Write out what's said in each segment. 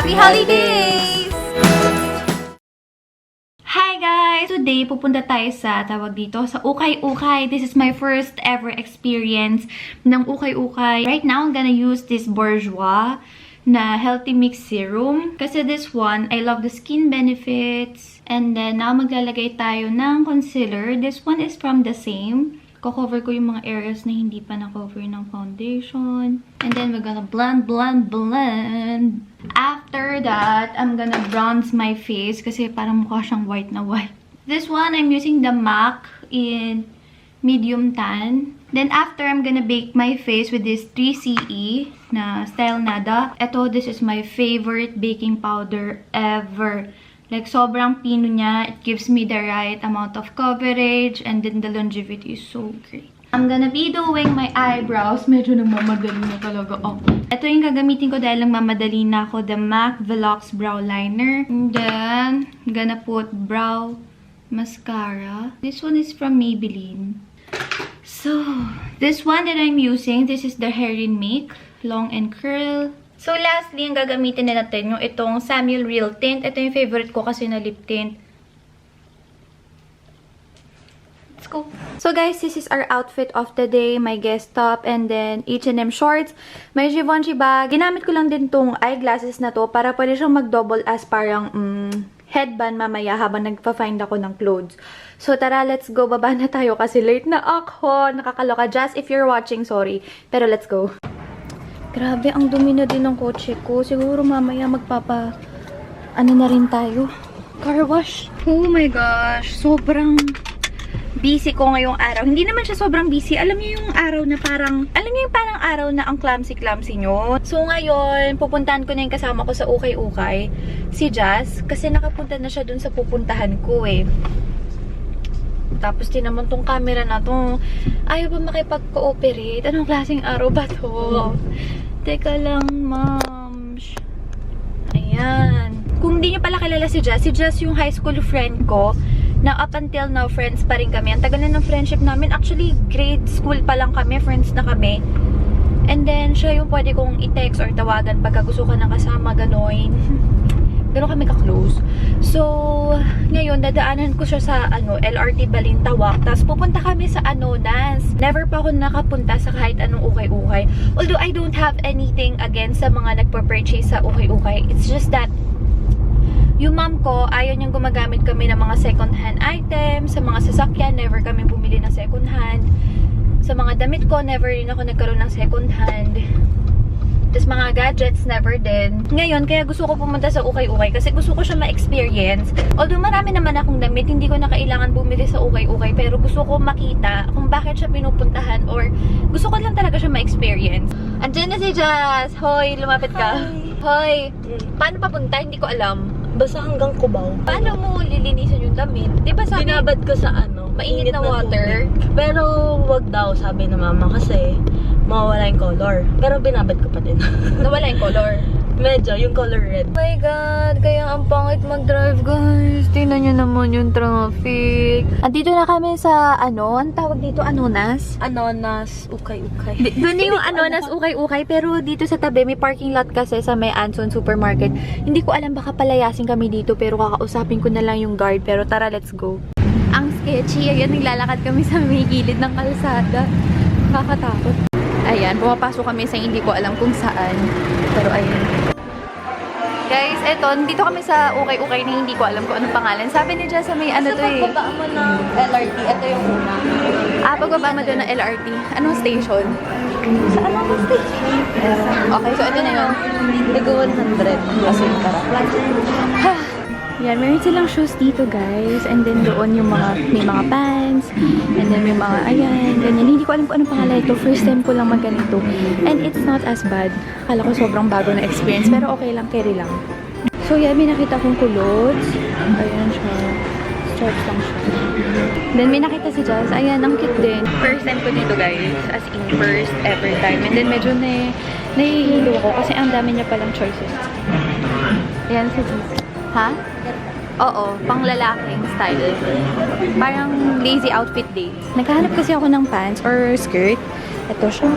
Happy Holidays! Hi guys! Today, pupunta tayo sa, tawag dito, sa Ukay-Ukay. This is my first ever experience ng Ukay-Ukay. Right now, I'm gonna use this Bourjois na Healthy Mix Serum. Kasi this one, I love the skin benefits. And then, now maglalagay tayo ng concealer. This one is from the same. Ko-cover ko yung mga areas na hindi pa na-cover ng foundation. And then, we're gonna blend. After that, I'm gonna bronze my face kasi parang mukha siyang white na white. This one, I'm using the MAC in medium tan. Then, after, I'm gonna bake my face with this 3CE na Style Nada. Ito, this is my favorite baking powder ever. Like, sobrang pino niya. It gives me the right amount of coverage. And then, the longevity is so great. I'm gonna be doing my eyebrows. Medyo nagmamadali na talaga ako. Ito yung gagamitin ko dahil nagmamadali na ako. The MAC Velox Brow Liner. And then, I'm gonna put brow mascara. This one is from Maybelline. So, this one that I'm using, this is the Hair in Make. Long and Curl. So, lastly, ang gagamitin na natin yung itong Samuel Real Tint. Ito yung favorite ko kasi na lip tint. Let's go. So, guys, this is our outfit of the day. My guest top and then H&M shorts. May Givenchy bag. Ginamit ko lang din tong eyeglasses na to para pwede siyang mag-double as parang headband mamaya habang nagpa-find ako ng clothes. So, tara, let's go. Baba na tayo kasi late na ako. Nakakaloka. Just if you're watching, sorry. Pero let's go. Grabe, ang dumi na din ng kotse ko. Siguro mamaya ano na rin tayo. Car wash. Oh my gosh. Sobrang busy ko ngayong araw. Hindi naman siya sobrang busy. Alam niyo yung araw na parang, araw na ang clumsy nyo. So ngayon, pupuntahan ko na yung kasama ko sa Ukay-Ukay. Si Jazz. Kasi nakapunta na siya dun sa pupuntahan ko eh. Tapos din naman tong camera na to. Ayaw pa makipag-cooperate. Anong klaseng araw ba to? Teka lang, ma'am. Ayan. Kung hindi niyo pala kilala si Jazz yung high school friend ko na up until now, friends pa rin kami. Ang tagal na ng friendship namin. Actually, grade school pa lang kami. Friends na kami. And then, siya yung pwede kong i-text or tawagan pagka gusto ka ng kasama, gano'n. Gano'n kami ka-close. So, ngayon, dadaanan ko siya sa, LRT Balintawak. Tapos, pupunta kami sa Anonas. Never pa ako nakapunta sa kahit anong Ukay-Ukay. Although, I don't have anything against sa mga nagpa-purchase sa Ukay-Ukay. It's just that, yung mom ko, ayaw niyang gumagamit kami ng mga second-hand items. Sa mga sasakyan, never kami bumili ng second-hand. Sa mga damit ko, never rin ako nagkaroon ng second-hand. Tapos mga gadgets, never din. Ngayon, kaya gusto ko pumunta sa Ukay-Ukay kasi gusto ko siya ma-experience. Although marami naman akong damit, hindi ko na kailangan bumili sa Ukay-Ukay. Pero gusto ko makita kung bakit siya pinupuntahan or gusto ko lang talaga siya ma-experience. Andiyan na si Jazz! Hoy, lumapit ka. Hi! Hoy! Paano papunta? Hindi ko alam. Basta hanggang Cubao. Paano mo lilinisan yung damit? Di ba sabi, binabad ko sa mainit na water? tubig. Pero wag daw, sabi ng mama, kasi mawawala yung color. Pero binabad ko pa din. Nawala yung color. Medyo, yung color red. Oh my God, kaya ang pangit mag-drive, guys. Tingnan nyo naman yung traffic. Andito na kami sa, ang tawag dito, Anonas? Anonas, Ukay-Ukay. Doon yung Anonas, Ukay-Ukay. Pero dito sa tabi, may parking lot kasi sa may Anson Supermarket. Hindi ko alam, baka palayasin kami dito, pero kakausapin ko na lang yung guard. Pero tara, let's go. Ang sketchy. Ayan, naglalakad kami sa may gilid ng kalsada. Nakakatakot. Ayan, pumapasok kami sa hindi ko alam kung saan. Pero ayun. Guys, eto, dito kami sa Ukay-Ukay na hindi ko alam kung anong pangalan. Sabi ni Jess, may to eh. Sa pagbaba mo ng LRT, ito yung una. Pagbaba mo doon ng LRT. Anong station? Sa anong station? Okay, so ito na yun. Ligo 100. Kasi yung karaplan. Yan, meron silang shoes dito, guys. And then doon yung may mga pants. And then may mga, ayan, ganyan. Hindi ko alam kung anong pangalan ito. First time ko lang magganito. And it's not as bad. Akala ko sobrang bago na experience. Pero okay lang, carry lang. So, yan, may nakita kong clothes. Ayan siya. Stripes lang siya. Then, may nakita si Jazz. Ayan, ang cute din. First time ko dito, guys. As in, first ever time. And then, medyo nahihilo ko kasi ang dami niya palang choices. Ayan si Jazz. Ha? Oo, pang lalaking style. Parang lazy outfit days. Naghahanap kasi ako ng pants or skirt. Ito siya.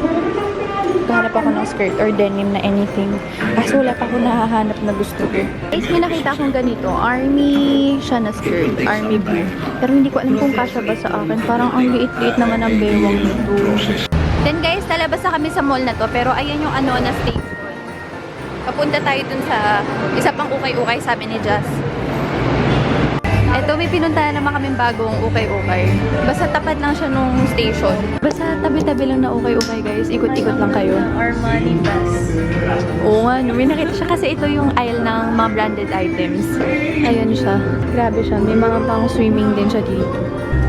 Hanap ako ng skirt or denim na anything. Kaso wala pa ako nahahanap na gusto ko. Guys, may nakita akong ganito. Army siya na skirt. Army blue. Pero hindi ko alam kung kasya ba sa akin. Parang ang liit-liit naman ang bewang nito. Then guys, lalabas na kami sa mall na to. Pero ayan yung ano na station. Papunta tayo dun sa isa pang ukay-ukay, sabi ni Jazz. Eto, may pinuntahan naman kaming bagong ukay-ukay. Basta tapat lang siya nung station. Basta tabi-tabi lang na ukay-ukay, guys. Ikot-ikot lang kayo. Armani best. Oo nga, no. May nakita siya kasi ito yung aisle ng mga branded items. Ayan siya. Grabe siya. May mga pang swimming din siya dito.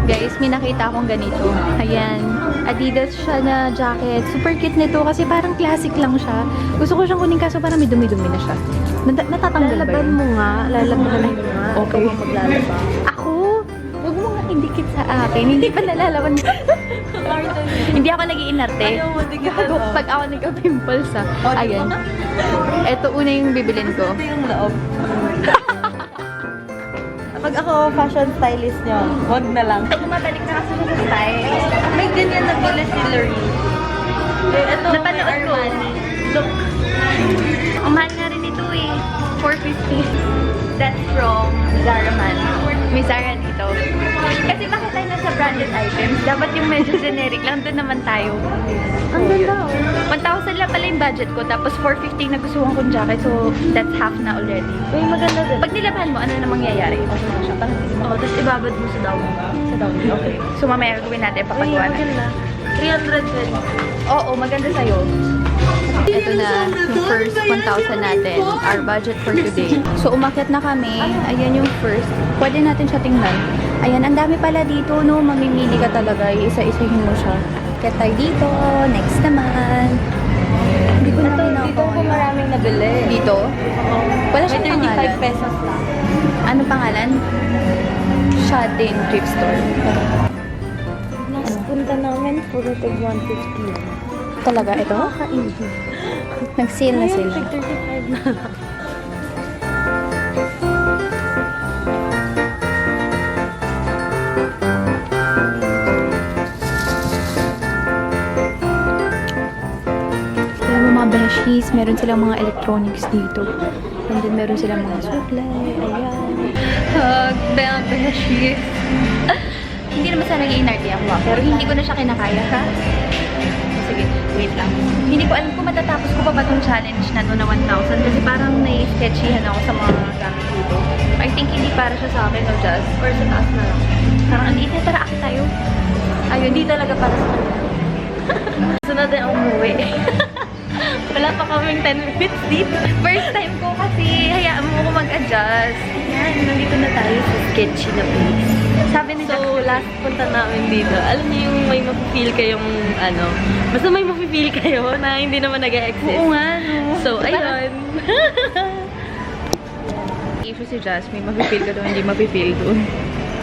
Guys, may nakita akong ganito. Ayan. Adidas siya na jacket. Super cute nito kasi parang classic lang siya. Gusto ko siyang kunin kaso parang may dumi-dumi na siya. Natatanggal ba Lalaban yun? mo nga. Lalaban mo nga. Okay. Ikaw ang maglalaba. Ako? Huwag mo nga indikit sa akin. Hindi pa nalalaban. Hindi ako nag-iinarte. Ayaw mo, di ka Pag ako nagka-pimples ayan. Ito una yung bibilin ko. Ito yung loob. Pag ako fashion stylist nyo, wag na lang. Mabalik na kasi sa style. May ganyan na pala si Lorraine. Ito, Napanood may ko. Armani. Look. Ang mahal nga rin ito eh. 450. That's from Zara man. May Zara dito. Kasi bakit tayo nasa branded items? Dapat yung medyo generic lang. Doon naman tayo. Ang ganda oh. 1,000 lang pala yung budget ko. Tapos 450 nagustuhan kong jacket. So, that's half na already. Uy, maganda din. Pag nilaban mo, ano na mangyayari? Okay na siya. Parang hindi mo. Oh, tapos ibabad mo sa down. Sa down. Okay. So, mamaya gawin natin Uy, papagawa na. maganda. 300 din. Oo, maganda sa'yo. Ito na, yung first 1,000 natin. Our budget for today. So, umakyat na kami. Ayan yung first. Pwede natin siya tingnan. Ayan, ang dami pala dito, no? Mamimili ka talaga. Isa-isahin mo siya. Kaya tayo dito. Next naman. Hindi ko na Dito ko maraming nabili. Dito? Wala May siyang pangalan. 35 pesos lang. Ano pangalan? Shopping thrift store. Last punta namin, puro tig 150. Talaga, ito? Kakainin. Nag-sale na sila. Tig 35 na lang. Kaya mga beshies, meron silang mga electronics dito. And then meron silang mga supply. Ayan. Bang beshies. Hindi naman sana nag-iinarte ako pero hindi ko na siya kinakaya, ha? Sige, wait lang. Hindi ko alam kung matatapos ko pa ba itong challenge na to na 1,000 kasi parang nai-sketchyhan ako sa mga gamit dito. I think hindi para siya sa akin, no, Jazz? Or sa taas na lang. Parang ang liit na, tara, akit tayo. Ayun, hindi talaga para sa kanya. Sunod na umuwi. Wala pa kaming 10 minutes dito. First time ko kasi hayaan mo ako mag-adjust. Yan, nandito na tayo sa sketchy na place. Sabi ni Jack, So, last punta namin dito, alam niyo yung may mafe-feel kayong, basta may mafe-feel kayo na hindi naman nag-exist. oo nga, no? So, ayun. Issue si Jazz, may mapipil ka doon, hindi mapipil doon.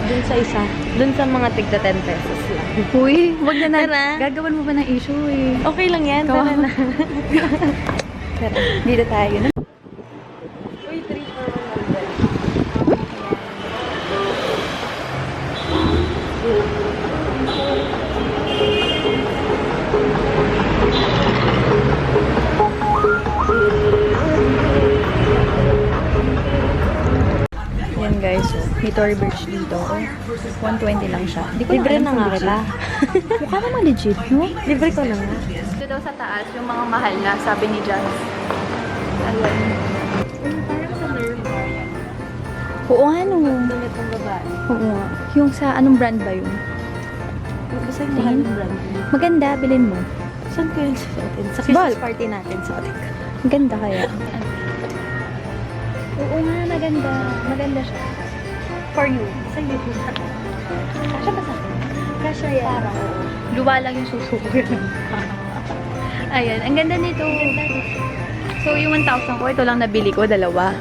Dun sa isa. Dun sa mga tigda 10 pesos lang. Uy, wag na Tara. Gagawan mo ba ng issue eh? Okay lang yan. Kawawa. Tara na. Tara, dito tayo. Uy, 3 for 100. Yan guys, so, may Tory Burch dito. 120 lang siya. Di ko Libre alam na kung nga legit. kita. Mukha naman legit, no? Libre ko na nga. Dito daw sa taas, yung mga mahal na, sabi ni Jazz. Ayun. Parang sa nerve. Oo nga, no? Damit ng babae. Oo nga. Yung sa, anong brand ba yun? Basta yung mahal ng brand. Maganda, bilhin mo. Saan ko yun susuotin? Sa Bal. Christmas party natin suotin ko. Ang ganda kaya. Oo nga, maganda. Maganda siya. For you. Sa'yo yun. Kasha ba sa akin? Kasha yan. Parang, oo. Luwa lang yung suso ko. Ayan, ang ganda nito. So, yung 1,000 ko, ito lang nabili ko, dalawa.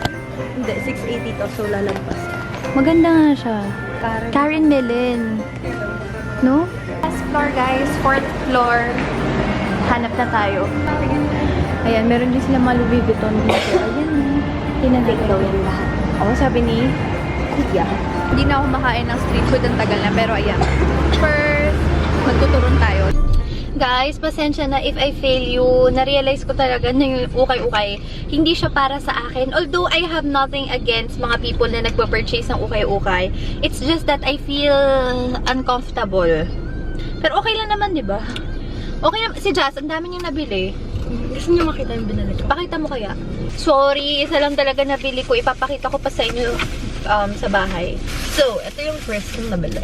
Hindi, 680 to, so lalampas. Maganda nga siya. Parang Karen Millen. No? Last floor, guys. 4th floor. Hanap na tayo. Ayan, meron din sila mga Louis Vuitton dito. Ayan, tinandig daw yan lahat. Oo, sabi ni Kuya. Hindi na ako makain ng street food, ang tagal na. Pero ayan. First, magtuturon tayo. guys, pasensya na if I fail you. Na-realize ko talaga na yung ukay-ukay, hindi siya para sa akin. Although I have nothing against mga people na nagpa-purchase ng ukay-ukay. It's just that I feel uncomfortable. Pero okay lang naman, di ba? Okay na, si Jazz, ang dami niyang nabili. Gusto niyo makita yung binili ko? Pakita mo kaya? Sorry, isa lang talaga nabili ko. Ipapakita ko pa sa inyo sa bahay. So, ito yung first kong nabili.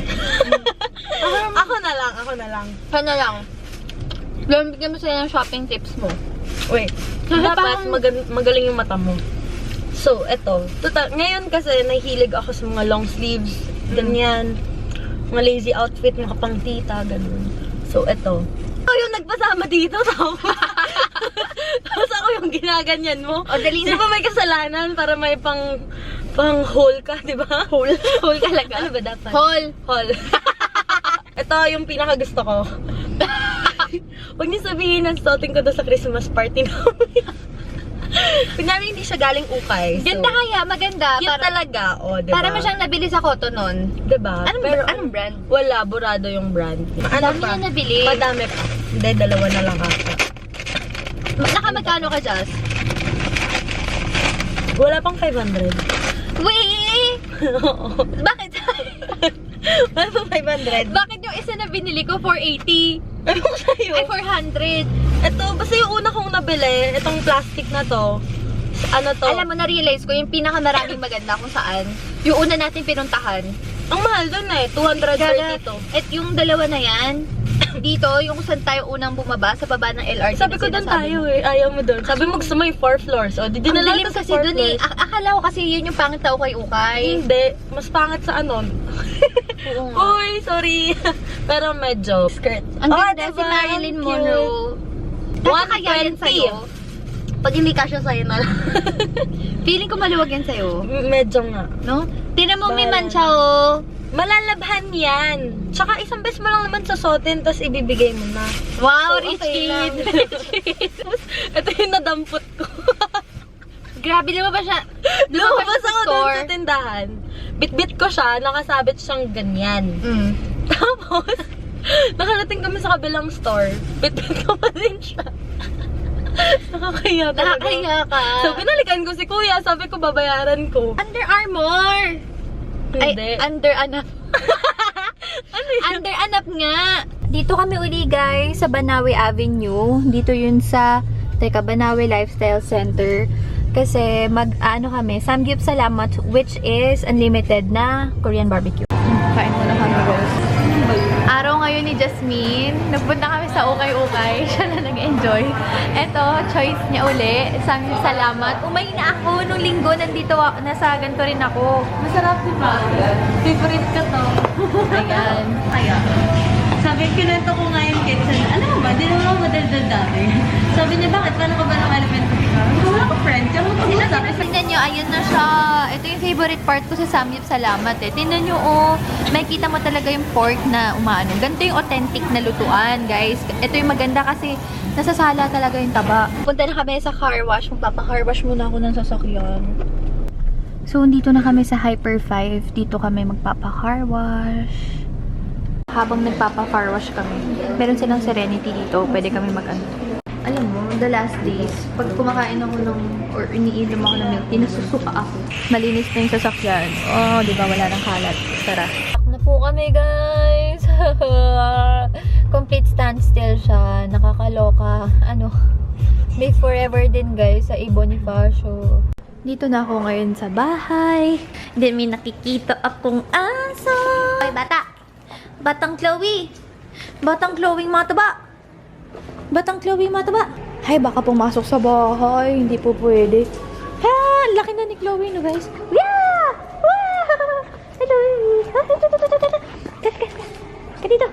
Ako na lang. Sana lang. Bigyan mo sila ng shopping tips mo. Wait, dapat magaling yung mata mo. So, eto. Ngayon kasi nahihilig ako sa mga long sleeves, ganyan. Mga lazy outfit, mga pang tita, ganun. So, eto. Ako yung nagpasama dito, tapos ako yung ginaganyan mo. O, dali Di na. ba may kasalanan para may pang hole ka, di ba? Hole? Hole talaga. Ano ba dapat? Hole. Ito yung pinakagusto ko. Huwag niyo sabihin na suotin ko doon sa Christmas party namin. Kunyari hindi siya galing ukay. Ganda kaya, maganda. Cute talaga, o, diba? Para mo siyang nabili sa Cotton nun. Diba? Anong brand? Wala, burado yung brand. Ano Dami pa? na nabili. Madami pa. Hindi, dalawa na lang ata. Nakamagkano ka, Jazz? Wala pang 500. Wait! Oo. Bakit? Wala pang 500. Bakit yung isa na binili ko 480? Ano ko sa'yo? Ay, 400. Ito, basta yung una kong nabili, itong plastic na to. Ano to? Alam mo, na-realize ko yung pinakamaraming maganda kung saan. Yung una natin pinuntahan. Ang mahal dun eh. 230 to. At yung dalawa na yan, dito, yung kung saan tayo unang bumaba, sa baba ng LRT. Sabi ko doon tayo eh. Ayaw mo doon. Sabi mo gusto mo yung 4 floors. O, di Ang dinala dilim ko sa kasi 4 dun eh. floors. Akala ko kasi yun yung pangit na ukay-ukay. Hindi. Mas pangit sa ano. Oo nga. Uy, sorry. Pero medyo skirt. Ang Oh, ganda si diba? Marilyn Ang Monroe. Kaya kaya yan 120. sa'yo. Pag hindi kasya sa'yo na lang. Feeling ko maluwag yan sa'yo. Medyo nga. No? Tinan mo, may Parang- mancha, oh. Malalabhan yan. Tsaka isang beses mo lang naman susuotin, tapos ibibigay mo na. Wow, So, rich okay lang. kid. Ito yung nadampot ko. Grabe, lumabas siya. Lumabas sa ako doon store. sa tindahan. Bit-bit ko siya, nakasabit siyang ganyan. Mm. Tapos, nakarating kami sa kabilang store. Bit-bit ko pa din siya. Nakakaya talaga. Nakakaya ka. So, binalikan ko si kuya. Sabi ko, babayaran ko. Under Armour. Hindi. Ay, under anap. Ano yun? Under anap nga. Dito kami uli guys, sa Banawe Avenue. Dito yun sa, Banawe Lifestyle Center. Kasi ano kami, Samgyup Salamat, which is unlimited na Korean barbecue. Kain mo na kami guys. Araw ngayon ni Jasmine. Nagpunta kami sa ukay-ukay. Siya na nag-enjoy. Eto, choice niya uli. Samgyup Salamat. Umay na ako nung linggo. Nandito ako. Nasa ganito rin ako. Masarap diba? Favorite ko to. Ayan. Kaya. Sabi, kinento ko nga yung kids. Alam mo ba, di naman ako madaldal dati. Sabi niya, bakit? Paano ka ba ng elementary ka? Wala ko friend. Kaya mo pag-usap. Tingnan nyo, ayun na siya. Ito yung favorite part ko sa Samgyup Salamat eh. Tingnan nyo, oh. Makikita mo talaga yung pork na umaano. Ganito yung authentic na lutuan, guys. Ito yung maganda kasi nasasala talaga yung taba. Punta na kami sa car wash. Magpapa-car wash muna ako ng sasakyan. So, dito na kami sa Hyper 5. Dito kami magpapa-car wash. Habang nagpapa-car wash kami, meron silang Serenity dito. Pwede kami mag-ano. Alam mo, the last days, pag kumakain ako or iniinom ako ng milk, nasusuka ako. Malinis na yung sasakyan. Oh, di ba? Wala nang kalat. Tara. Na po kami, guys. Complete standstill siya. Nakakaloka. May forever din, guys, sa A. Bonifacio. Dito na ako ngayon sa bahay. Then may nakikita akong aso. Ay, bata! Batang Chloe! Batang Chloe mataba! Batang Chloe mataba! Ay, baka pumasok sa bahay. Hindi po pwede. Ha! Laki na ni Chloe, no guys? Yeah! Wow! Hello! Ka dito!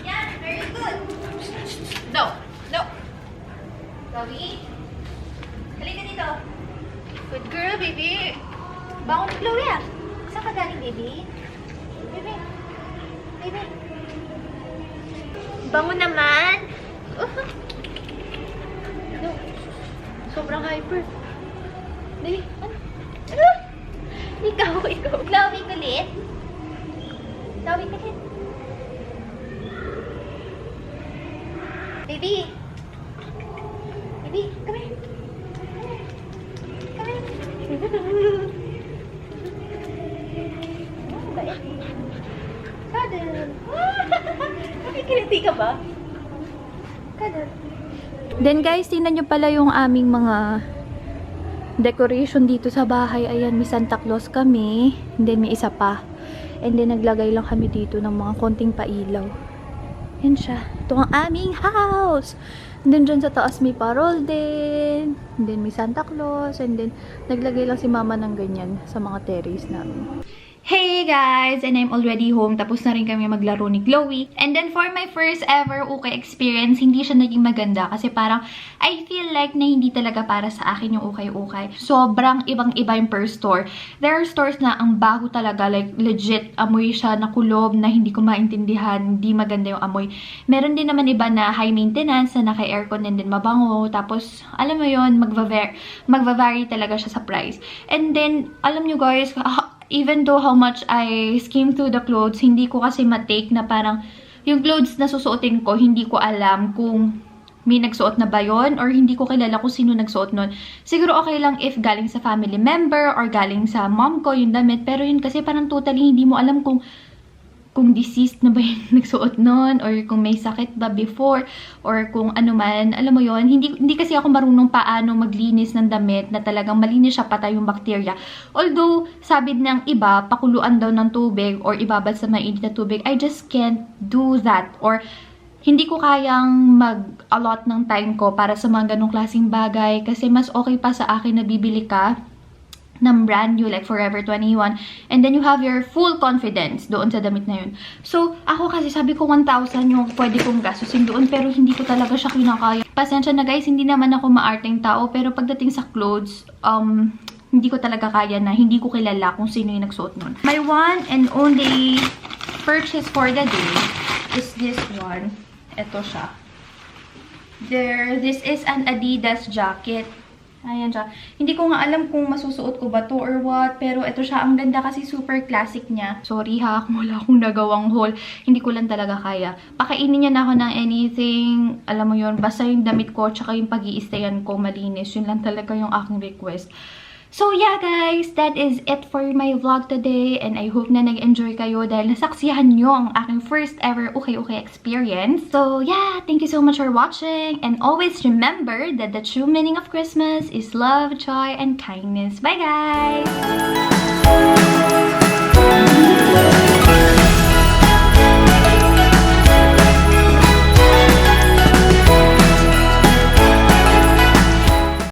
Yan! Very good! No! No! Chloe? Halika dito! Good girl, baby! Bangon ni Chloe ah! Saan ka galing, baby? Baby! Baby! Bangon naman! No. Sobrang hyper. Baby, ano? Ikaw. Chloe kulit? Chloe kulit? Baby! Baby, come here. Come here. Bait. Cuddle. Nakikiliti ka ba? Cuddle. Then guys, tingnan nyo pala yung aming mga decoration dito sa bahay. Ayan, may Santa Claus kami. And then may isa pa. And then naglagay lang kami dito ng mga konting pailaw. Yan siya. Ito ang aming house. And then dyan sa taas may parol din. And then may Santa Claus. And then naglagay lang si mama ng ganyan sa mga terrace namin. Hey guys! And I'm already home. Tapos na rin kami maglaro ni Chloe. And then for my first ever ukay experience, hindi siya naging maganda. Kasi parang I feel like na hindi talaga para sa akin yung ukay-ukay. Sobrang ibang-iba yung per store. There are stores na ang baho talaga. Like legit, amoy siya na kulob na hindi ko maintindihan. Hindi maganda yung amoy. Meron din naman iba na high maintenance na naka-aircon and then mabango. Tapos, alam mo yun, magva-vary talaga siya sa price. And then, alam nyo guys, even though how much I skim through the clothes, hindi ko kasi matake na parang yung clothes na susuotin ko, hindi ko alam kung may nagsuot na ba yun or hindi ko kilala kung sino nagsuot nun. Siguro okay lang if galing sa family member or galing sa mom ko yung damit. Pero yun kasi parang totally hindi mo alam kung deceased na ba yung nagsuot nun or kung may sakit ba before or kung ano man. Alam mo yon, hindi kasi ako marunong paano maglinis ng damit na talagang malinis siya, patay yung bakterya. Although, sabi ng iba, pakuluan daw ng tubig or ibabad sa mainit na tubig, I just can't do that. Or hindi ko kayang mag-allot ng time ko para sa mga ganong klaseng bagay kasi mas okay pa sa akin na bibili ka ng brand new, like Forever 21, and then you have your full confidence doon sa damit na yun. So, ako kasi sabi ko 1,000 yung pwede kong gastusin doon, pero hindi ko talaga siya kinakaya. Pasensya na guys, hindi naman ako maarteng tao, pero pagdating sa clothes, hindi ko talaga kaya na hindi ko kilala kung sino yung nagsuot nun. My one and only purchase for the day is this one. Ito siya. This is an Adidas jacket. Ayan siya. Hindi ko nga alam kung masusuot ko ba to or what. Pero ito siya. Ang ganda kasi super classic niya. Sorry ha, kung wala akong nagawang haul. Hindi ko lang talaga kaya. Pakainin niya na ako ng anything. Alam mo yun, basta yung damit ko tsaka yung pag-i-stayan ko malinis. Yun lang talaga yung aking request. So yeah guys, that is it for my vlog today. And I hope na nag-enjoy kayo dahil nasaksihan nyo ang aking first ever ukay-ukay experience. So yeah, thank you so much for watching. And always remember that the true meaning of Christmas is love, joy, and kindness. Bye guys!